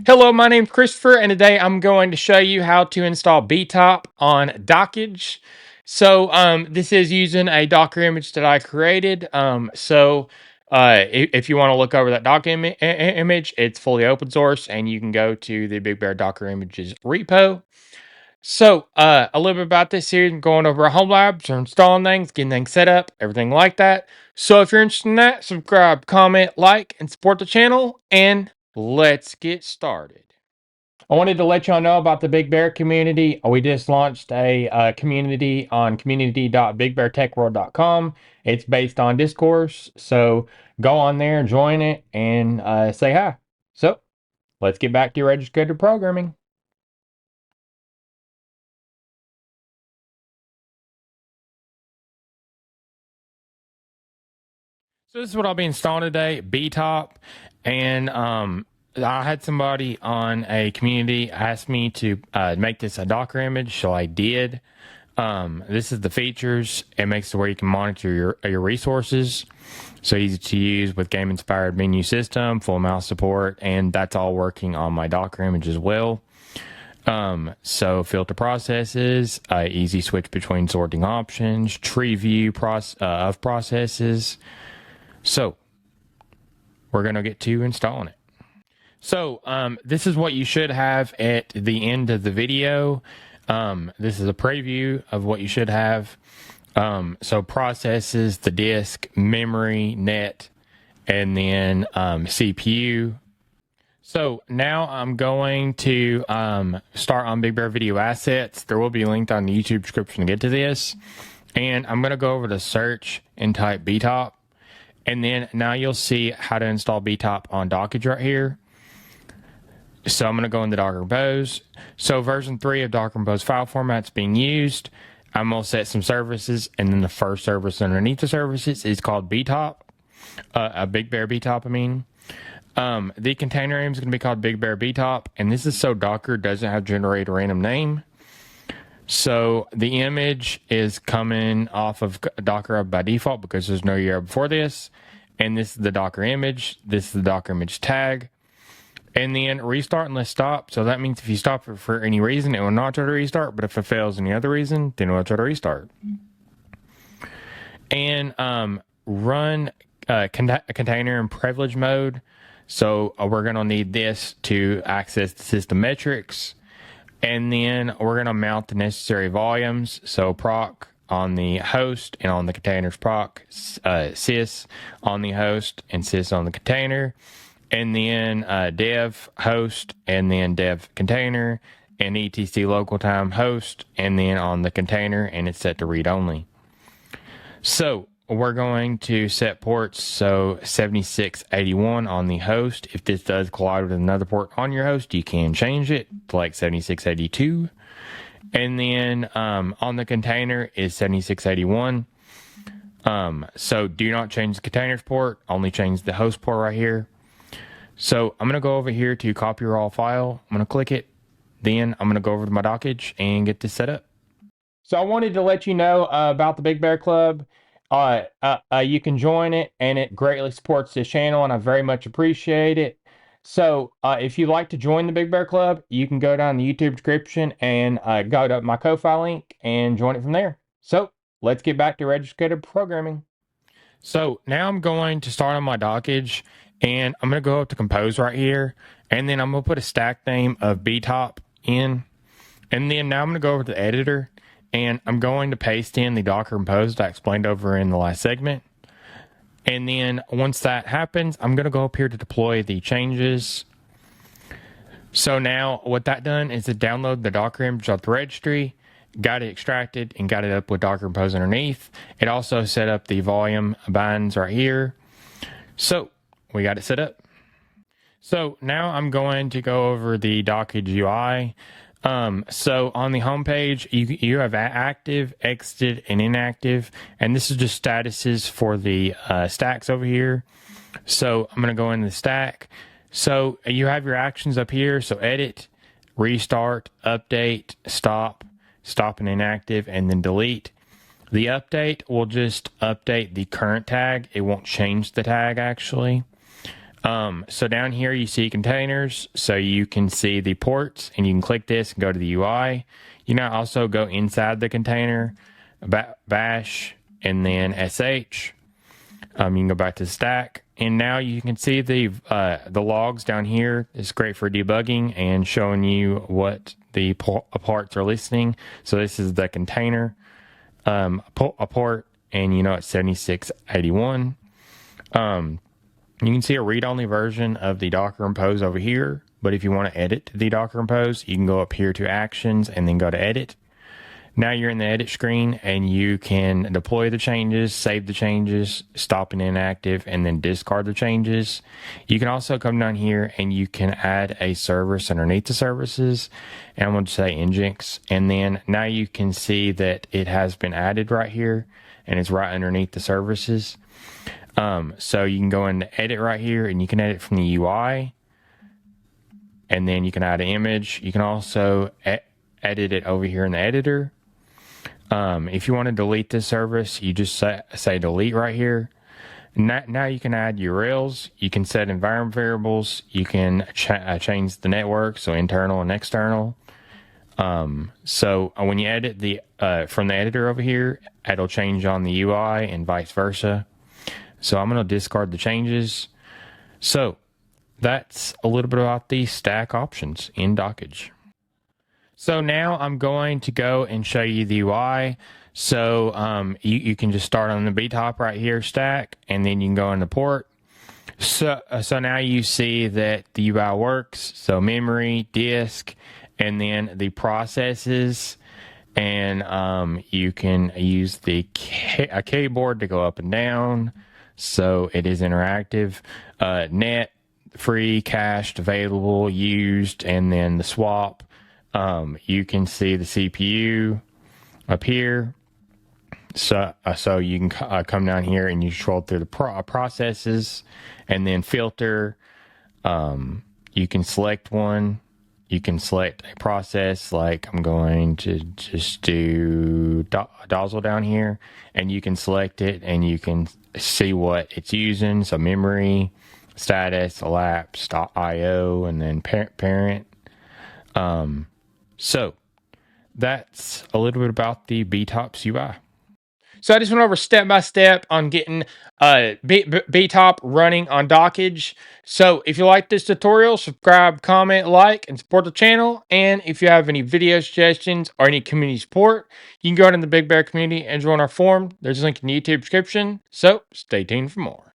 Hello, my name's Christopher, and today I'm going to show you how to install BTOP on Dockge. This is using a Docker image that I created. If you want to look over that Docker image, it's fully open source, and you can go to the Big Bear Docker Images repo. A little bit about this series, I'm going over a home lab, so installing things, getting things set up, everything like that. So if you're interested in that, subscribe, comment, like, and support the channel, and let's get started. I wanted to let y'all know about the Big Bear community. We just launched a community on community.bigbeartechworld.com. It's based on discourse, so go on there, join it, and say hi. So let's get back to your registered programming. So this is what I'll be installing today, BTOP, and I had somebody on a community ask me to make this a Docker image, so I did. This is the features. It makes it where you can monitor your resources. So easy to use with game-inspired menu system, full mouse support, and that's all working on my Docker image as well. So filter processes, easy switch between sorting options, tree view of processes. So we're going to get to installing it. So this is what you should have at the end of the video. This is a preview of what you should have. So processes, the disk, memory, net, and then CPU. So now I'm going to start on Big Bear Video Assets. There will be a link on the YouTube description to get to this. And I'm going to go over to search and type BTOP. And then now you'll see how to install BTOP on Dockge right here. So I'm going to go into Docker Compose. So version 3 of Docker Compose file format's being used. I'm going to set some services, and then the first service underneath the services is called BTOP, a Big Bear BTOP, I mean. The container name is going to be called Big Bear BTOP, and this is so Docker doesn't have to generate a random name. So the image is coming off of Docker by default because there's no URL before this. And this is the Docker image. This is the Docker image tag. And then restart and let's stop. So that means if you stop it for any reason, it will not try to restart. But if it fails any other reason, then it will try to restart. And run container in privilege mode. So we're going to need this to access the system metrics. And then we're going to mount the necessary volumes. So proc on the host and on the container's proc, sys on the host and sys on the container. And then dev host and then dev container and etc local time host and then on the container, and it's set to read only. So we're going to set ports, so 7681 on the host. If this does collide with another port on your host, you can change it to like 7682. And then on the container is 7681. So do not change the container's port, only change the host port right here. So I'm going to go over here to copy raw file. I'm going to click it. Then I'm going to go over to my Dockge and get this set up. So I wanted to let you know about the Big Bear Club. You can join it, and it greatly supports this channel, and I very much appreciate it. So if you'd like to join the Big Bear Club, you can go down the YouTube description and go to my Ko-Fi link and join it from there. So let's get back to registered programming. So now I'm going to start on my Dockge, and I'm going to go up to Compose right here, and then I'm going to put a stack name of BTOP in. And then now I'm going to go over to the editor, and I'm going to paste in the Docker Compose that I explained over in the last segment. And then once that happens, I'm going to go up here to deploy the changes. So now what that done is to download the Docker image off the registry, got it extracted, and got it up with Docker Compose underneath. It also set up the volume binds right here. So we got it set up. So now I'm going to go over the Dockge UI. So on the home page, you have active, exited, and inactive, and this is just statuses for the stacks over here. So I'm going to go into the stack. So you have your actions up here. So edit, restart, update, stop and inactive, and then delete. The update will just update the current tag. It won't change the tag actually. So down here you see containers, so you can see the ports, and you can click this and go to the UI. You can also go inside the container, bash, and then sh. You can go back to the stack, and now you can see the logs down here. It's great for debugging and showing you what the parts are listing. So this is the container a port, and it's 7681. You can see a read-only version of the Docker Impose over here, but if you want to edit the Docker Impose, you can go up here to Actions and then go to Edit. Now you're in the edit screen, and you can deploy the changes, save the changes, stop and inactive, and then discard the changes. You can also come down here and you can add a service underneath the services, and I'm going to say Nginx, and then now you can see that it has been added right here, and it's right underneath the services. So you can go into edit right here, and you can edit from the UI, and then you can add an image. You can also edit it over here in the editor. If you want to delete this service, you just say delete right here. Now you can add URLs. You can set environment variables. You can change the network, so internal and external. So when you edit from the editor over here, it'll change on the UI and vice versa. So I'm going to discard the changes. So that's a little bit about the stack options in Dockge. So now I'm going to go and show you the UI. So you can just start on the BTOP right here, stack, and then you can go into port. So now you see that the UI works. So memory, disk, and then the processes. And you can use a keyboard to go up and down. So it is interactive. Net, free, cached, available, used, and then the swap. You can see the CPU up here. So you can come down here and you scroll through the processes, and then filter. You can select one. You can select a process, like I'm going to just do Dozzle down here, and you can select it and you can see what it's using. So memory, status, elapsed, IO, and then parent. So that's a little bit about the BTOP's UI. So I just went over step by step on getting BTOP running on Dockge. So if you like this tutorial, subscribe, comment, like, and support the channel. And if you have any video suggestions or any community support, you can go out in the Big Bear community and join our forum. There's a link in the YouTube description. So stay tuned for more.